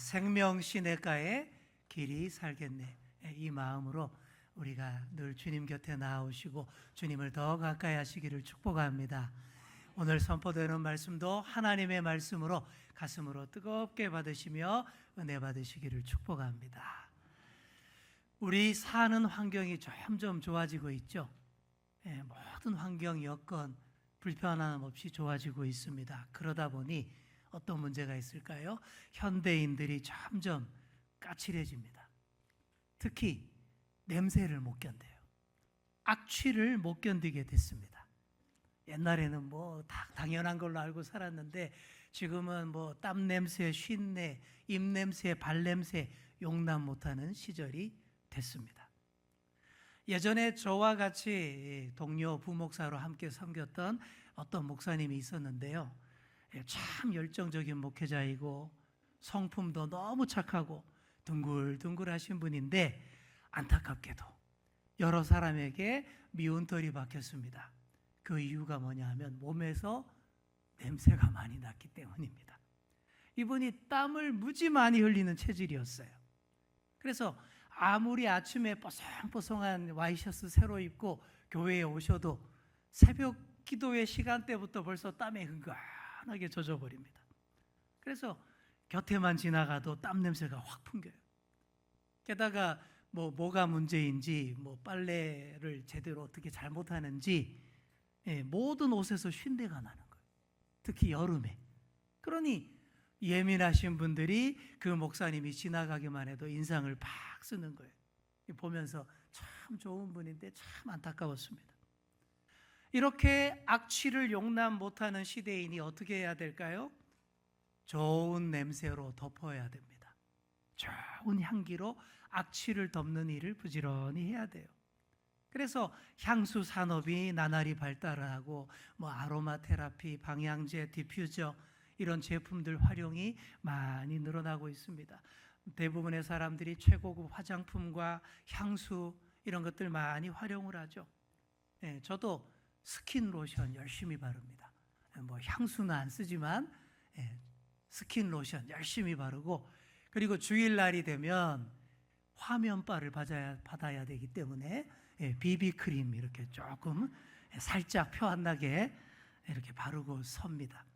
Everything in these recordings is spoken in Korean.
생명시냇가에 길이 살겠네. 이 마음으로 우리가 늘 주님 곁에 나아오시고 주님을 더 가까이 하시기를 축복합니다. 오늘 선포되는 말씀도 하나님의 말씀으로 가슴으로 뜨겁게 받으시며 은혜 받으시기를 축복합니다. 우리 사는 환경이 점점 좋아지고 있죠. 모든 환경 여건 불편함 없이 좋아지고 있습니다. 그러다 보니 어떤 문제가 있을까요? 현대인들이 점점 까칠해집니다. 특히 냄새를 못 견뎌요. 악취를 못 견디게 됐습니다. 옛날에는 뭐 다 당연한 걸로 알고 살았는데 지금은 뭐 땀 냄새, 쉰내, 입 냄새, 발 냄새 용납 못하는 시절이 됐습니다. 예전에 저와 같이 동료 부목사로 함께 섬겼던 어떤 목사님이 있었는데요. 참 열정적인 목회자이고 성품도 너무 착하고 둥글둥글하신 분인데 안타깝게도 여러 사람에게 미운 털이 박혔습니다. 그 이유가 뭐냐 하면 몸에서 냄새가 많이 났기 때문입니다. 이분이 땀을 무지 많이 흘리는 체질이었어요. 그래서 아무리 아침에 뽀송뽀송한 와이셔츠 새로 입고 교회에 오셔도 새벽 기도의 시간대부터 벌써 땀에 흥건하게 젖어버립니다. 그래서 곁에만 지나가도 땀 냄새가 확 풍겨요. 게다가 뭐가 문제인지 빨래를 제대로 어떻게 잘못하는지 모든 옷에서 쉰내가 나는 거예요. 특히 여름에. 그러니 예민하신 분들이 그 목사님이 지나가기만 해도 인상을 팍 쓰는 거예요. 보면서 참 좋은 분인데 참 안타까웠습니다. 이렇게 악취를 용납 못하는 시대인이 어떻게 해야 될까요? 좋은 냄새로 덮어야 됩니다. 좋은 향기로 악취를 덮는 일을 부지런히 해야 돼요. 그래서 향수 산업이 나날이 발달을 하고 아로마 테라피, 방향제, 디퓨저 이런 제품들 활용이 많이 늘어나고 있습니다. 대부분의 사람들이 최고급 화장품과 향수 이런 것들 많이 활용을 하죠. 저도 스킨 로션 열심히 바릅니다. 향수는 안 쓰지만 스킨 로션 열심히 바르고, 그리고 주일날이 되면 화면바를 받아야 되기 때문에 비비크림 이렇게 조금 살짝 표 안 나게 이렇게 바르고 섭니다.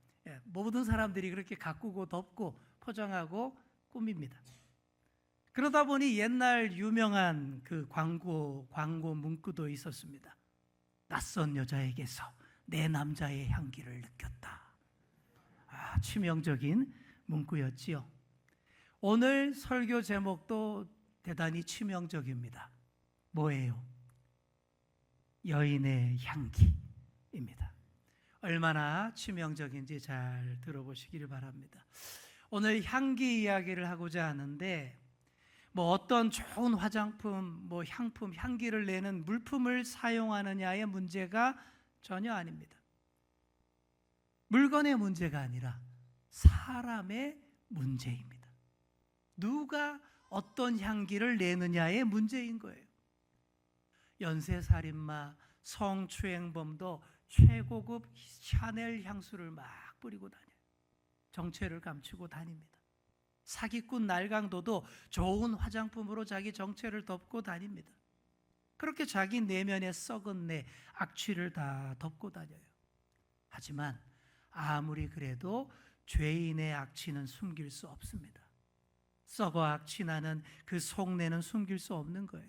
모든 사람들이 그렇게 가꾸고 덮고 포장하고 꾸밉니다. 그러다 보니 옛날 유명한 그 광고 문구도 있었습니다. 낯선 여자에게서 내 남자의 향기를 느꼈다. 치명적인 문구였지요. 오늘 설교 제목도 대단히 치명적입니다. 뭐예요? 여인의 향기입니다. 얼마나 치명적인지 잘 들어보시기를 바랍니다. 오늘 향기 이야기를 하고자 하는데 어떤 좋은 화장품, 향품, 향기를 내는 물품을 사용하느냐의 문제가 전혀 아닙니다. 물건의 문제가 아니라 사람의 문제입니다. 누가 어떤 향기를 내느냐의 문제인 거예요. 연쇄살인마, 성추행범도 최고급 샤넬 향수를 막 뿌리고 다녀요. 정체를 감추고 다닙니다. 사기꾼 날강도도 좋은 화장품으로 자기 정체를 덮고 다닙니다. 그렇게 자기 내면의 썩은 내, 악취를 다 덮고 다녀요. 하지만 아무리 그래도 죄인의 악취는 숨길 수 없습니다. 썩어 악취나는 그 속내는 숨길 수 없는 거예요.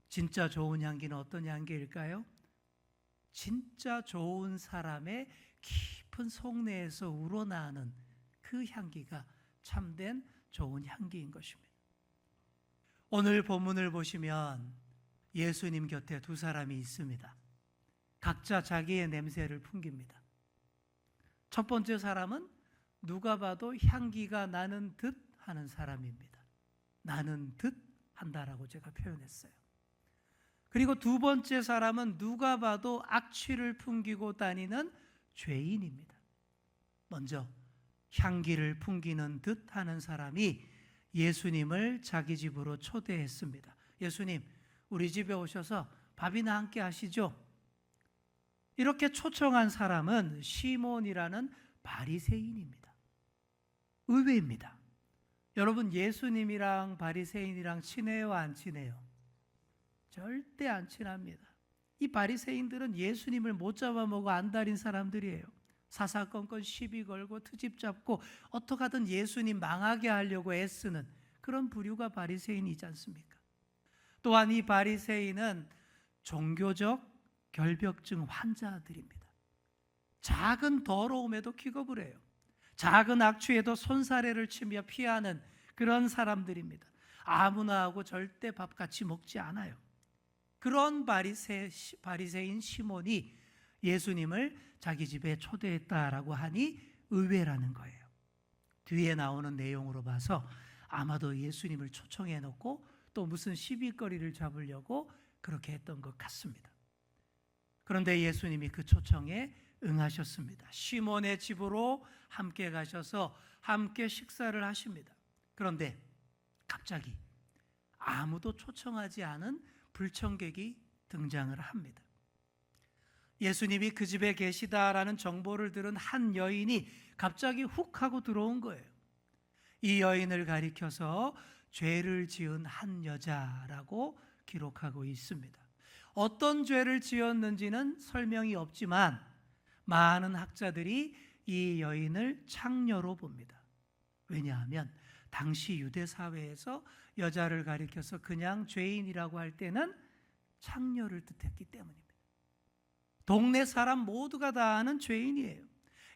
진짜 좋은 향기는 어떤 향기일까요? 진짜 좋은 사람의 깊은 속내에서 우러나는 그 향기가 참된 좋은 향기인 것입니다. 오늘 본문을 보시면 예수님 곁에 두 사람이 있습니다. 각자 자기의 냄새를 풍깁니다. 첫 번째 사람은 누가 봐도 향기가 나는 듯 하는 사람입니다. 나는 듯 한다라고 제가 표현했어요. 그리고 두 번째 사람은 누가 봐도 악취를 풍기고 다니는 죄인입니다. 먼저 향기를 풍기는 듯 하는 사람이 예수님을 자기 집으로 초대했습니다. 예수님, 우리 집에 오셔서 밥이나 함께 하시죠. 이렇게 초청한 사람은 시몬이라는 바리새인입니다. 의외입니다. 여러분, 예수님이랑 바리새인이랑 친해요, 안 친해요? 절대 안 친합니다. 이 바리새인들은 예수님을 못 잡아먹어 안달인 사람들이에요. 사사건건 시비 걸고 트집 잡고 어떻게 하든 예수님 망하게 하려고 애쓰는 그런 부류가 바리새인이지 않습니까? 또한 이 바리새인은 종교적 결벽증 환자들입니다. 작은 더러움에도 기겁을 해요. 작은 악취에도 손사래를 치며 피하는 그런 사람들입니다. 아무나 하고 절대 밥 같이 먹지 않아요. 그런 바리새인 시몬이 예수님을 자기 집에 초대했다라고 하니 의외라는 거예요. 뒤에 나오는 내용으로 봐서 아마도 예수님을 초청해 놓고 또 무슨 시비거리를 잡으려고 그렇게 했던 것 같습니다. 그런데 예수님이 그 초청에 응하셨습니다. 시몬의 집으로 함께 가셔서 함께 식사를 하십니다. 그런데 갑자기 아무도 초청하지 않은 불청객이 등장을 합니다. 예수님이 그 집에 계시다라는 정보를 들은 한 여인이 갑자기 훅 하고 들어온 거예요. 이 여인을 가리켜서 죄를 지은 한 여자라고 기록하고 있습니다. 어떤 죄를 지었는지는 설명이 없지만 많은 학자들이 이 여인을 창녀로 봅니다. 왜냐하면 당시 유대 사회에서 여자를 가리켜서 그냥 죄인이라고 할 때는 창녀를 뜻했기 때문입니다. 동네 사람 모두가 다 아는 죄인이에요.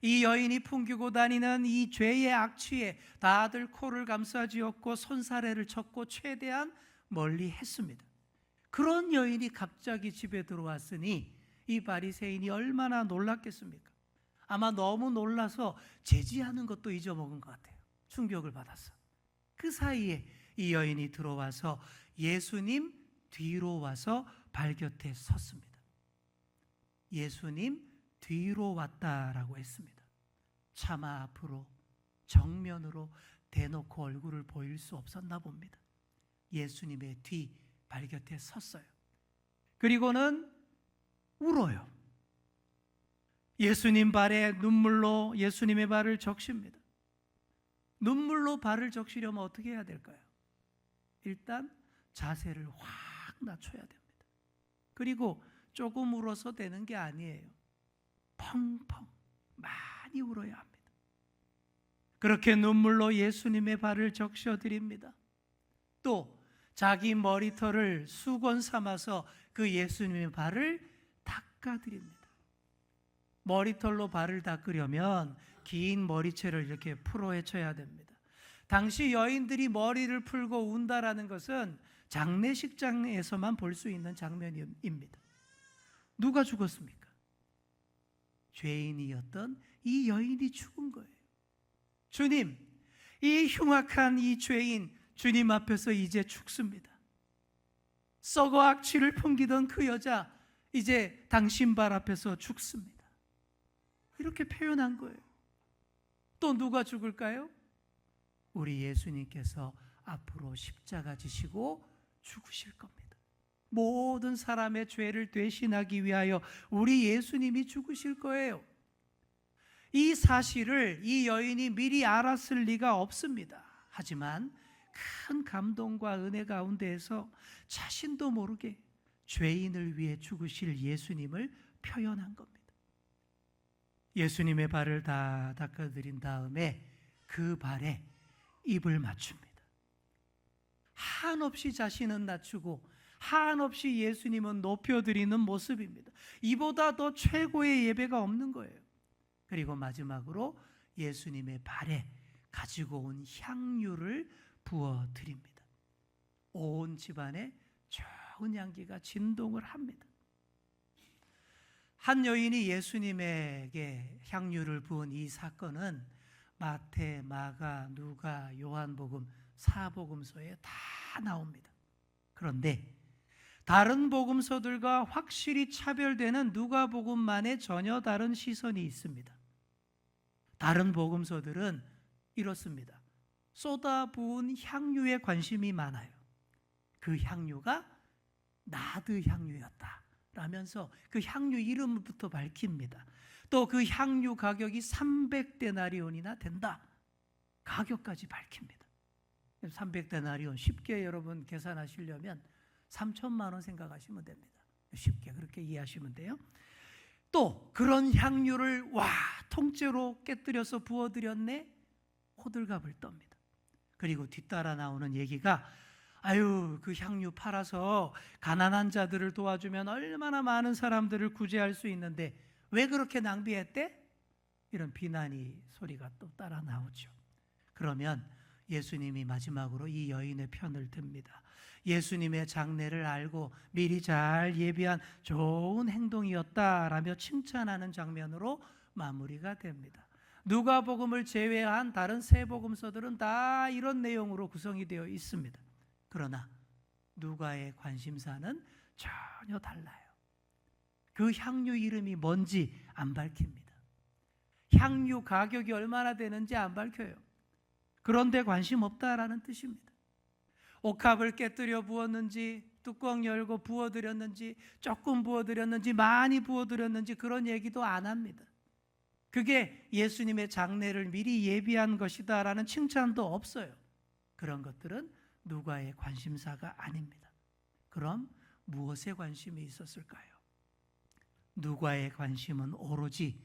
이 여인이 풍기고 다니는 이 죄의 악취에 다들 코를 감싸쥐었고 손사래를 쳤고 최대한 멀리 했습니다. 그런 여인이 갑자기 집에 들어왔으니 이 바리새인이 얼마나 놀랐겠습니까? 아마 너무 놀라서 제지하는 것도 잊어먹은 것 같아요. 충격을 받았어. 그 사이에 이 여인이 들어와서 예수님 뒤로 와서 발 곁에 섰습니다. 예수님 뒤로 왔다라고 했습니다. 차마 앞으로 정면으로 대놓고 얼굴을 보일 수 없었나 봅니다. 예수님의 뒤 발 곁에 섰어요. 그리고는 울어요. 예수님 발에 눈물로 예수님의 발을 적십니다. 눈물로 발을 적시려면 어떻게 해야 될까요? 일단 자세를 확 낮춰야 됩니다. 그리고 조금 울어서 되는 게 아니에요. 펑펑 많이 울어야 합니다. 그렇게 눈물로 예수님의 발을 적셔드립니다. 또 자기 머리털을 수건 삼아서 그 예수님의 발을 닦아드립니다. 머리털로 발을 닦으려면 긴 머리채를 이렇게 풀어 헤쳐야 됩니다. 당시 여인들이 머리를 풀고 운다라는 것은 장례식장에서만 볼 수 있는 장면입니다. 누가 죽었습니까? 죄인이었던 이 여인이 죽은 거예요. 주님, 이 흉악한 이 죄인 주님 앞에서 이제 죽습니다. 썩어 악취를 풍기던 그 여자 이제 당신 발 앞에서 죽습니다. 이렇게 표현한 거예요. 또 누가 죽을까요? 우리 예수님께서 앞으로 십자가 지시고 죽으실 겁니다. 모든 사람의 죄를 대신하기 위하여 우리 예수님이 죽으실 거예요. 이 사실을 이 여인이 미리 알았을 리가 없습니다. 하지만 큰 감동과 은혜 가운데에서 자신도 모르게 죄인을 위해 죽으실 예수님을 표현한 겁니다. 예수님의 발을 다 닦아드린 다음에 그 발에 입을 맞춥니다. 한없이 자신은 낮추고 한없이 예수님은 높여드리는 모습입니다. 이보다 더 최고의 예배가 없는 거예요. 그리고 마지막으로 예수님의 발에 가지고 온 향유를 부어드립니다. 온 집안에 좋은 향기가 진동을 합니다. 한 여인이 예수님에게 향유를 부은 이 사건은 마태, 마가, 누가, 요한복음, 사복음서에 다 나옵니다. 그런데 다른 복음서들과 확실히 차별되는 누가복음만의 전혀 다른 시선이 있습니다. 다른 복음서들은 이렇습니다. 쏟아부은 향유에 관심이 많아요. 그 향유가 나드 향유였다 라면서 그 향유 이름부터 밝힙니다. 또 그 향유 가격이 300데나리온이나 된다. 가격까지 밝힙니다. 300데나리온 쉽게 여러분 계산하시려면 3천만 원 생각하시면 됩니다. 쉽게 그렇게 이해하시면 돼요. 또 그런 향유를 통째로 깨뜨려서 부어드렸네? 호들갑을 떱니다. 그리고 뒤따라 나오는 얘기가 그 향유 팔아서 가난한 자들을 도와주면 얼마나 많은 사람들을 구제할 수 있는데 왜 그렇게 낭비했대? 이런 비난이 소리가 또 따라 나오죠. 그러면 예수님이 마지막으로 이 여인의 편을 듭니다. 예수님의 장례를 알고 미리 잘 예비한 좋은 행동이었다라며 칭찬하는 장면으로 마무리가 됩니다. 누가복음을 제외한 다른 세 복음서들은 다 이런 내용으로 구성이 되어 있습니다. 그러나 누가의 관심사는 전혀 달라요. 그 향유 이름이 뭔지 안 밝힙니다. 향유 가격이 얼마나 되는지 안 밝혀요. 그런데 관심 없다라는 뜻입니다. 옥합을 깨뜨려 부었는지, 뚜껑 열고 부어드렸는지, 조금 부어드렸는지, 많이 부어드렸는지 그런 얘기도 안 합니다. 그게 예수님의 장례를 미리 예비한 것이다라는 칭찬도 없어요. 그런 것들은 누가의 관심사가 아닙니다. 그럼 무엇에 관심이 있었을까요? 누가의 관심은 오로지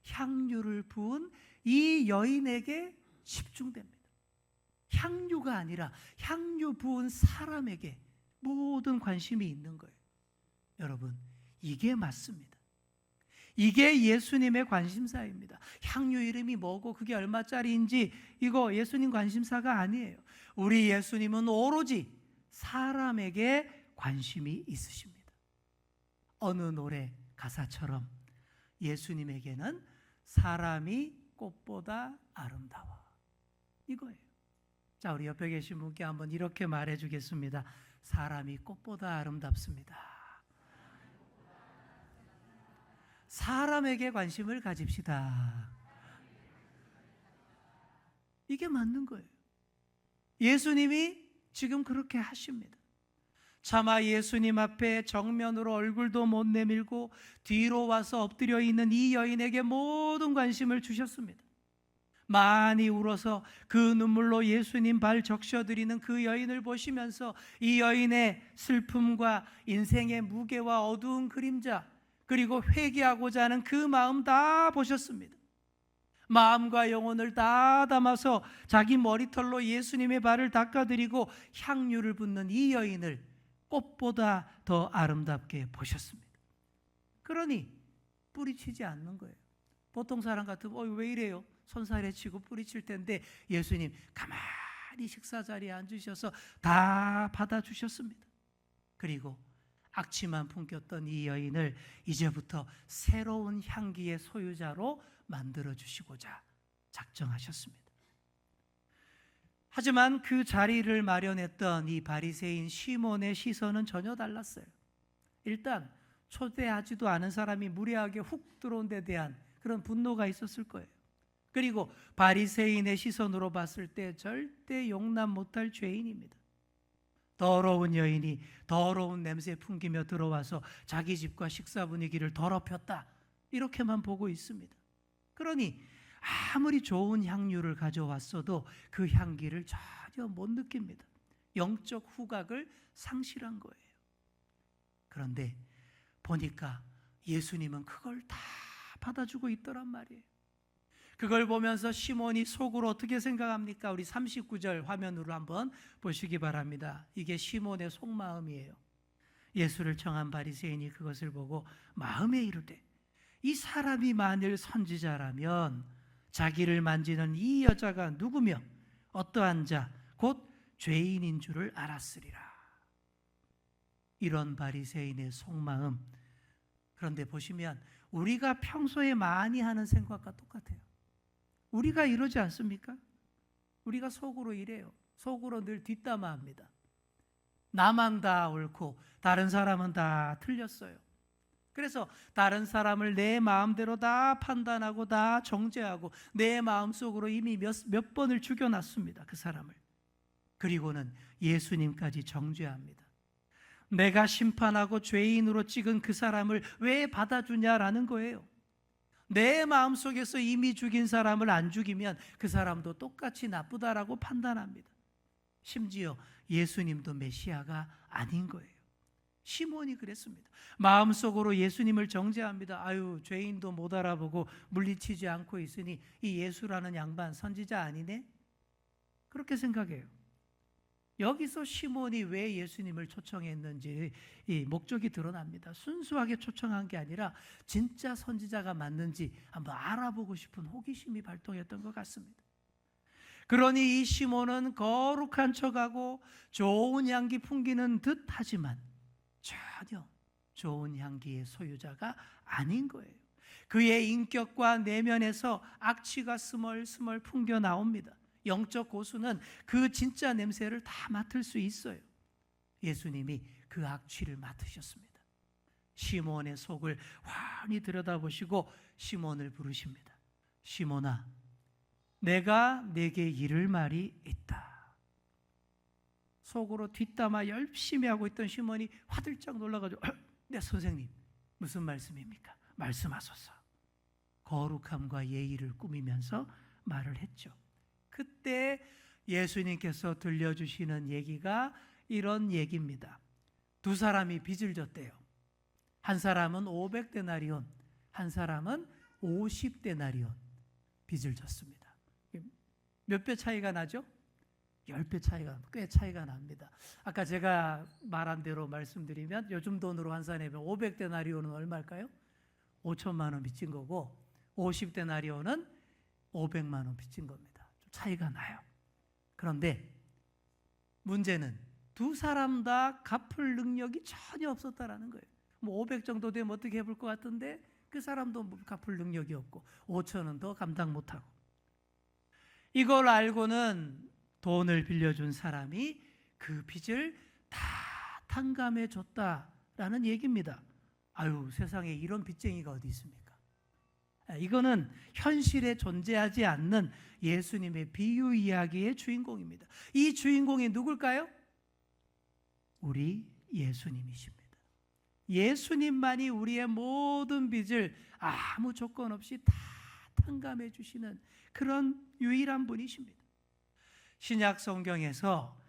향유를 부은 이 여인에게 집중됩니다. 향유가 아니라 향유 부은 사람에게 모든 관심이 있는 거예요. 여러분, 이게 맞습니다. 이게 예수님의 관심사입니다. 향유 이름이 뭐고 그게 얼마짜리인지 이거 예수님 관심사가 아니에요. 우리 예수님은 오로지 사람에게 관심이 있으십니다. 어느 노래 가사처럼 예수님에게는 사람이 꽃보다 아름다워. 이거예요. 자, 우리 옆에 계신 분께 한번 이렇게 말해 주겠습니다. 사람이 꽃보다 아름답습니다. 사람에게 관심을 가집시다. 이게 맞는 거예요. 예수님이 지금 그렇게 하십니다. 차마 예수님 앞에 정면으로 얼굴도 못 내밀고 뒤로 와서 엎드려 있는 이 여인에게 모든 관심을 주셨습니다. 많이 울어서 그 눈물로 예수님 발 적셔드리는 그 여인을 보시면서 이 여인의 슬픔과 인생의 무게와 어두운 그림자, 그리고 회개하고자 하는 그 마음 다 보셨습니다. 마음과 영혼을 다 담아서 자기 머리털로 예수님의 발을 닦아드리고 향유를 붓는 이 여인을 꽃보다 더 아름답게 보셨습니다. 그러니 뿌리치지 않는 거예요. 보통 사람 같으면 왜 이래요? 손살에 치고 뿌리칠 텐데 예수님 가만히 식사 자리에 앉으셔서 다 받아주셨습니다. 그리고 악취만 풍겼던 이 여인을 이제부터 새로운 향기의 소유자로 만들어주시고자 작정하셨습니다. 하지만 그 자리를 마련했던 이 바리새인 시몬의 시선은 전혀 달랐어요. 일단 초대하지도 않은 사람이 무례하게 훅 들어온 데 대한 그런 분노가 있었을 거예요. 그리고 바리새인의 시선으로 봤을 때 절대 용납 못할 죄인입니다. 더러운 여인이 더러운 냄새 풍기며 들어와서 자기 집과 식사 분위기를 더럽혔다, 이렇게만 보고 있습니다. 그러니 아무리 좋은 향유를 가져왔어도 그 향기를 전혀 못 느낍니다. 영적 후각을 상실한 거예요. 그런데 보니까 예수님은 그걸 다 받아주고 있더란 말이에요. 그걸 보면서 시몬이 속으로 어떻게 생각합니까? 우리 39절 화면으로 한번 보시기 바랍니다. 이게 시몬의 속마음이에요. 예수를 청한 바리새인이 그것을 보고 마음에 이르되 이 사람이 만일 선지자라면 자기를 만지는 이 여자가 누구며 어떠한 자 곧 죄인인 줄을 알았으리라. 이런 바리새인의 속마음. 그런데 보시면 우리가 평소에 많이 하는 생각과 똑같아요. 우리가 이러지 않습니까? 우리가 속으로 이래요. 속으로 늘 뒷담화합니다. 나만 다 옳고 다른 사람은 다 틀렸어요. 그래서 다른 사람을 내 마음대로 다 판단하고 다 정죄하고 내 마음속으로 이미 몇 번을 죽여놨습니다. 그 사람을. 그리고는 예수님까지 정죄합니다. 내가 심판하고 죄인으로 찍은 그 사람을 왜 받아주냐라는 거예요. 내 마음속에서 이미 죽인 사람을 안 죽이면 그 사람도 똑같이 나쁘다라고 판단합니다. 심지어 예수님도 메시아가 아닌 거예요. 시몬이 그랬습니다. 마음속으로 예수님을 정죄합니다. 아유, 죄인도 못 알아보고 물리치지 않고 있으니 이 예수라는 양반 선지자 아니네? 그렇게 생각해요. 여기서 시몬이 왜 예수님을 초청했는지 이 목적이 드러납니다. 순수하게 초청한 게 아니라 진짜 선지자가 맞는지 한번 알아보고 싶은 호기심이 발동했던 것 같습니다. 그러니 이 시몬은 거룩한 척하고 좋은 향기 풍기는 듯 하지만 전혀 좋은 향기의 소유자가 아닌 거예요. 그의 인격과 내면에서 악취가 스멀스멀 풍겨 나옵니다. 영적 고수는 그 진짜 냄새를 다 맡을 수 있어요. 예수님이 그 악취를 맡으셨습니다. 시몬의 속을 환히 들여다보시고 시몬을 부르십니다. 시몬아, 내가 내게 이를 말이 있다. 속으로 뒷담화 열심히 하고 있던 시몬이 화들짝 놀라가지고 네 선생님, 무슨 말씀입니까? 말씀하소서. 거룩함과 예의를 꾸미면서 말을 했죠. 그때 예수님께서 들려주시는 얘기가 이런 얘기입니다. 두 사람이 빚을 졌대요. 한 사람은 500데나리온, 한 사람은 50데나리온 빚을 졌습니다. 몇 배 차이가 나죠? 10배 차이가, 꽤 차이가 납니다. 아까 제가 말한 대로 말씀드리면 요즘 돈으로 환산해보면 500데나리온은 얼마일까요? 5천만 원 빚진 거고 50데나리온은 500만 원 빚진 겁니다. 좀 차이가 나요. 그런데 문제는 두 사람 다 갚을 능력이 전혀 없었다라는 거예요. 뭐 500 정도 되면 어떻게 해볼 것 같은데 그 사람도 갚을 능력이 없고 5천은 더 감당 못하고, 이걸 알고는 돈을 빌려준 사람이 그 빚을 다 탕감해 줬다라는 얘기입니다. 아유, 세상에 이런 빚쟁이가 어디 있습니까? 이거는 현실에 존재하지 않는 예수님의 비유 이야기의 주인공입니다. 이 주인공이 누굴까요? 우리 예수님이십니다. 예수님만이 우리의 모든 빚을 아무 조건 없이 다 탕감해 주시는 그런 유일한 분이십니다. 신약 성경에서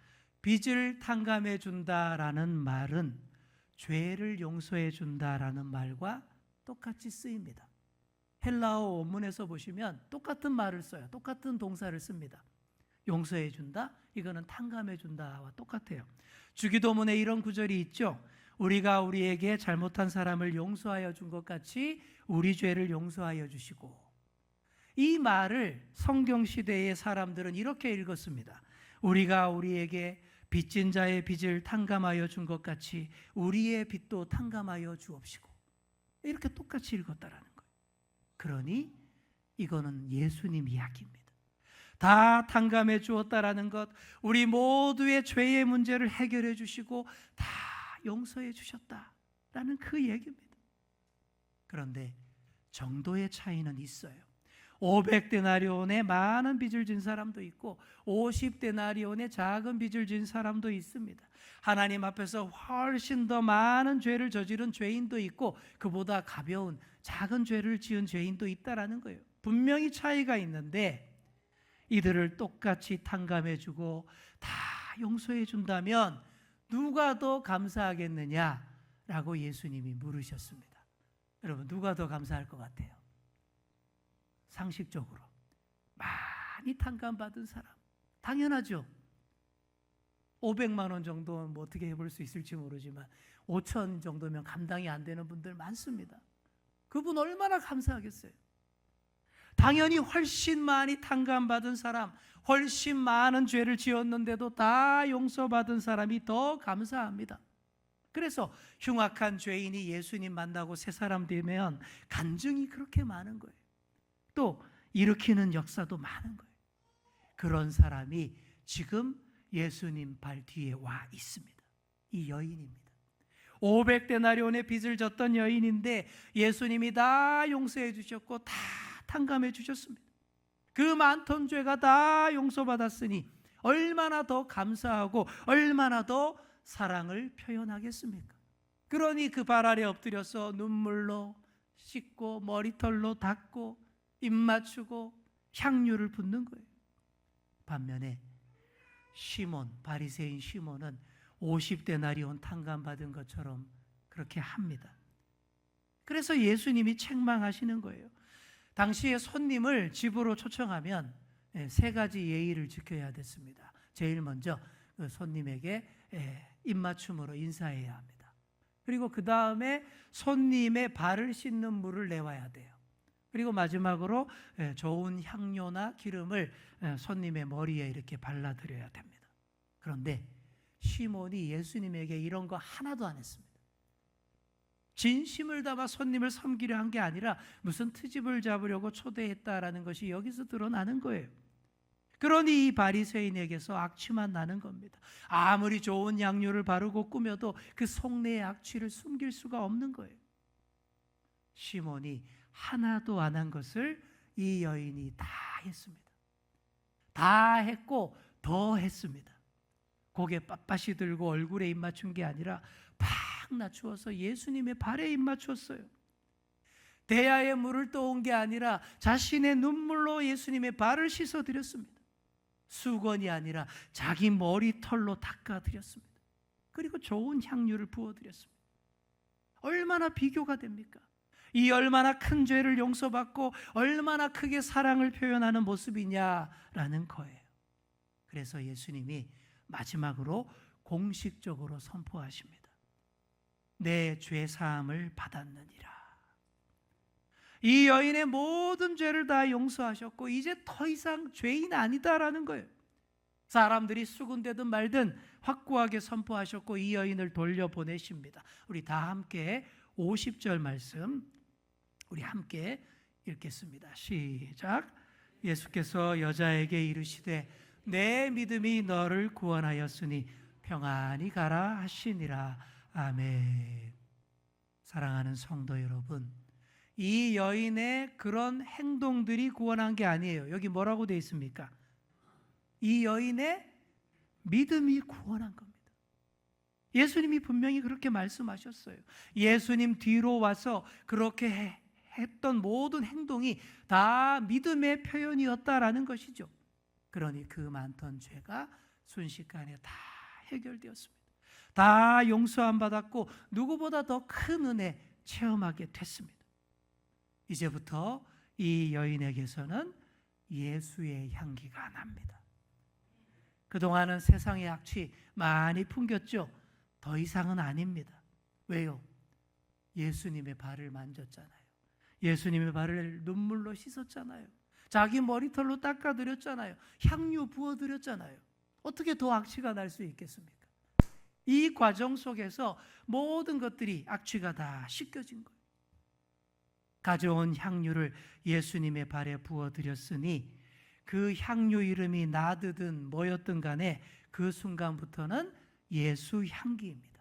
빚을 탕감해 준다라는 말은 죄를 용서해 준다라는 말과 똑같이 쓰입니다. 헬라어 원문에서 보시면 똑같은 말을 써요. 똑같은 동사를 씁니다. 용서해 준다, 이거는 탕감해 준다와 똑같아요. 주기도문에 이런 구절이 있죠. 우리가 우리에게 잘못한 사람을 용서하여 준 것 같이 우리 죄를 용서하여 주시고, 이 말을 성경 시대의 사람들은 이렇게 읽었습니다. 우리가 우리에게 빚진 자의 빚을 탕감하여 준 것 같이 우리의 빚도 탕감하여 주옵시고, 이렇게 똑같이 읽었다라는 거예요. 그러니 이거는 예수님 이야기입니다. 다 탕감해 주었다라는 것, 우리 모두의 죄의 문제를 해결해 주시고 다 용서해 주셨다라는 그 얘기입니다. 그런데 정도의 차이는 있어요. 500데나리온의 많은 빚을 진 사람도 있고 50데나리온의 작은 빚을 진 사람도 있습니다. 하나님 앞에서 훨씬 더 많은 죄를 저지른 죄인도 있고 그보다 가벼운 작은 죄를 지은 죄인도 있다라는 거예요. 분명히 차이가 있는데 이들을 똑같이 탕감해주고 다 용서해준다면 누가 더 감사하겠느냐라고 예수님이 물으셨습니다. 여러분, 누가 더 감사할 것 같아요? 상식적으로 많이 탕감받은 사람, 당연하죠. 500만 원 정도는 뭐 어떻게 해볼 수 있을지 모르지만 5천 정도면 감당이 안 되는 분들 많습니다. 그분 얼마나 감사하겠어요. 당연히 훨씬 많이 탕감받은 사람, 훨씬 많은 죄를 지었는데도 다 용서받은 사람이 더 감사합니다. 그래서 흉악한 죄인이 예수님 만나고 새 사람 되면 간증이 그렇게 많은 거예요. 또 일으키는 역사도 많은 거예요. 그런 사람이 지금 예수님 발 뒤에 와 있습니다. 이 여인입니다. 500데나리온의 빚을 졌던 여인인데 예수님이 다 용서해 주셨고 다 탕감해 주셨습니다. 그 많던 죄가 다 용서받았으니 얼마나 더 감사하고 얼마나 더 사랑을 표현하겠습니까? 그러니 그 발 아래 엎드려서 눈물로 씻고 머리털로 닦고 입 맞추고 향유를 붓는 거예요. 반면에 시몬, 바리새인 시몬은 50데나리온 탕감받은 것처럼 그렇게 합니다. 그래서 예수님이 책망하시는 거예요. 당시에 손님을 집으로 초청하면 세 가지 예의를 지켜야 됐습니다. 제일 먼저 그 손님에게 입맞춤으로 인사해야 합니다. 그리고 그 다음에 손님의 발을 씻는 물을 내와야 돼요. 그리고 마지막으로 좋은 향료나 기름을 손님의 머리에 이렇게 발라드려야 됩니다. 그런데 시몬이 예수님에게 이런 거 하나도 안 했습니다. 진심을 담아 손님을 섬기려 한 게 아니라 무슨 트집을 잡으려고 초대했다라는 것이 여기서 드러나는 거예요. 그러니 이 바리새인에게서 악취만 나는 겁니다. 아무리 좋은 향료를 바르고 꾸며도 그 속내의 악취를 숨길 수가 없는 거예요. 시몬이 하나도 안 한 것을 이 여인이 다 했습니다. 다 했고 더 했습니다. 고개 빳빳이 들고 얼굴에 입 맞춘 게 아니라 팍 낮추어서 예수님의 발에 입 맞췄어요. 대야에 물을 떠온 게 아니라 자신의 눈물로 예수님의 발을 씻어드렸습니다. 수건이 아니라 자기 머리털로 닦아드렸습니다. 그리고 좋은 향유를 부어드렸습니다. 얼마나 비교가 됩니까? 이 얼마나 큰 죄를 용서받고 얼마나 크게 사랑을 표현하는 모습이냐라는 거예요. 그래서 예수님이 마지막으로 공식적으로 선포하십니다. 내 죄 사함을 받았느니라. 이 여인의 모든 죄를 다 용서하셨고 이제 더 이상 죄인 아니다라는 거예요. 사람들이 수군대든 말든 확고하게 선포하셨고 이 여인을 돌려보내십니다. 우리 다 함께 50절 말씀 우리 함께 읽겠습니다. 시작. 예수께서 여자에게 이르시되 내 믿음이 너를 구원하였으니 평안히 가라 하시니라. 아멘. 사랑하는 성도 여러분, 이 여인의 그런 행동들이 구원한 게 아니에요. 여기 뭐라고 되어 있습니까? 이 여인의 믿음이 구원한 겁니다. 예수님이 분명히 그렇게 말씀하셨어요. 예수님 뒤로 와서 그렇게 했던 모든 행동이 다 믿음의 표현이었다라는 것이죠. 그러니 그 많던 죄가 순식간에 다 해결되었습니다. 다 용서함 받았고 누구보다 더 큰 은혜 체험하게 됐습니다. 이제부터 이 여인에게서는 예수의 향기가 납니다. 그동안은 세상의 악취 많이 풍겼죠. 더 이상은 아닙니다. 왜요? 예수님의 발을 만졌잖아요. 예수님의 발을 눈물로 씻었잖아요. 자기 머리털로 닦아드렸잖아요. 향유 부어드렸잖아요. 어떻게 더 악취가 날 수 있겠습니까? 이 과정 속에서 모든 것들이 악취가 다 씻겨진 거예요. 가져온 향유를 예수님의 발에 부어드렸으니 그 향유 이름이 나드든 뭐였든 간에 그 순간부터는 예수 향기입니다.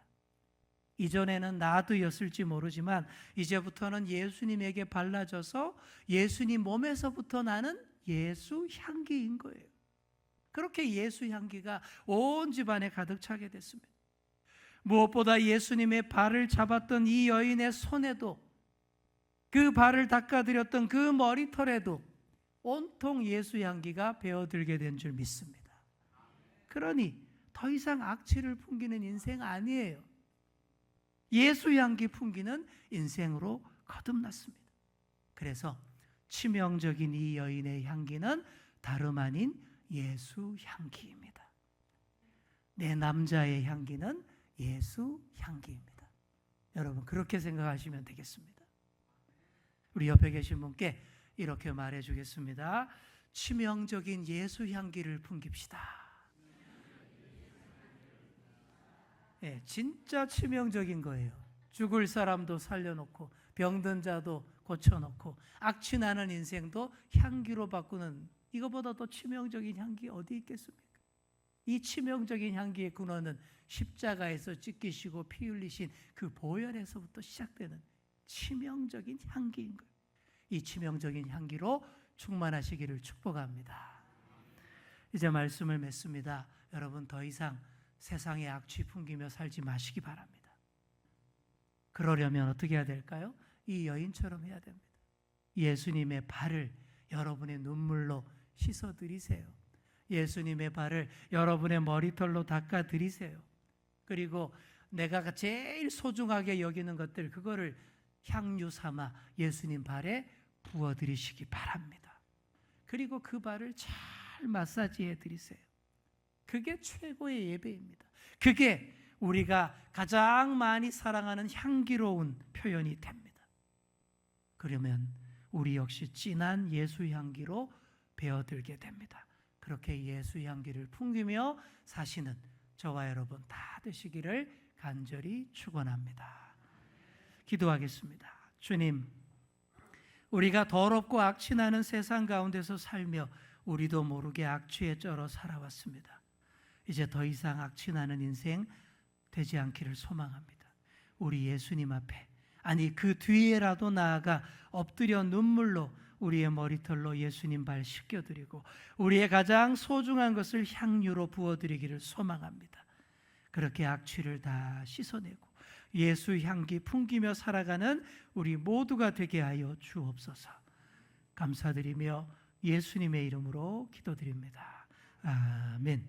이전에는 나드였을지 모르지만 이제부터는 예수님에게 발라져서 예수님 몸에서부터 나는 예수 향기인 거예요. 그렇게 예수 향기가 온 집안에 가득 차게 됐습니다. 무엇보다 예수님의 발을 잡았던 이 여인의 손에도 그 발을 닦아드렸던 그 머리털에도 온통 예수 향기가 배어들게 된 줄 믿습니다. 그러니 더 이상 악취를 풍기는 인생 아니에요. 예수 향기 풍기는 인생으로 거듭났습니다. 그래서 치명적인 이 여인의 향기는 다름 아닌 예수 향기입니다. 내 남자의 향기는 예수 향기입니다. 여러분 그렇게 생각하시면 되겠습니다. 우리 옆에 계신 분께 이렇게 말해 주겠습니다. 치명적인 예수 향기를 풍깁시다. 네, 진짜 치명적인 거예요. 죽을 사람도 살려놓고 병든 자도 고쳐놓고 악취 나는 인생도 향기로 바꾸는 이거보다 더 치명적인 향기 어디 있겠습니까? 이 치명적인 향기의 근원은 십자가에서 찢기시고 피 흘리신 그 보혈에서부터 시작되는 치명적인 향기인 거예요. 이 치명적인 향기로 충만하시기를 축복합니다. 이제 말씀을 맺습니다. 여러분 더 이상 세상에 악취 풍기며 살지 마시기 바랍니다. 그러려면 어떻게 해야 될까요? 이 여인처럼 해야 됩니다. 예수님의 발을 여러분의 눈물로 씻어드리세요. 예수님의 발을 여러분의 머리털로 닦아 드리세요. 그리고 내가 제일 소중하게 여기는 것들, 그거를 향유 삼아 예수님 발에 부어 드리시기 바랍니다. 그리고 그 발을 잘 마사지해 드리세요. 그게 최고의 예배입니다. 그게 우리가 가장 많이 사랑하는 향기로운 표현이 됩니다. 그러면 우리 역시 진한 예수 향기로 배어들게 됩니다. 그렇게 예수 향기를 풍기며 사시는 저와 여러분 다 되시기를 간절히 축원합니다. 기도하겠습니다. 주님, 우리가 더럽고 악취나는 세상 가운데서 살며 우리도 모르게 악취에 쩔어 살아왔습니다. 이제 더 이상 악취나는 인생 되지 않기를 소망합니다. 우리 예수님 앞에, 아니 그 뒤에라도 나아가 엎드려 눈물로 우리의 머리털로 예수님 발 씻겨드리고 우리의 가장 소중한 것을 향유로 부어드리기를 소망합니다. 그렇게 악취를 다 씻어내고 예수 향기 풍기며 살아가는 우리 모두가 되게 하여 주옵소서. 감사드리며 예수님의 이름으로 기도드립니다. 아멘.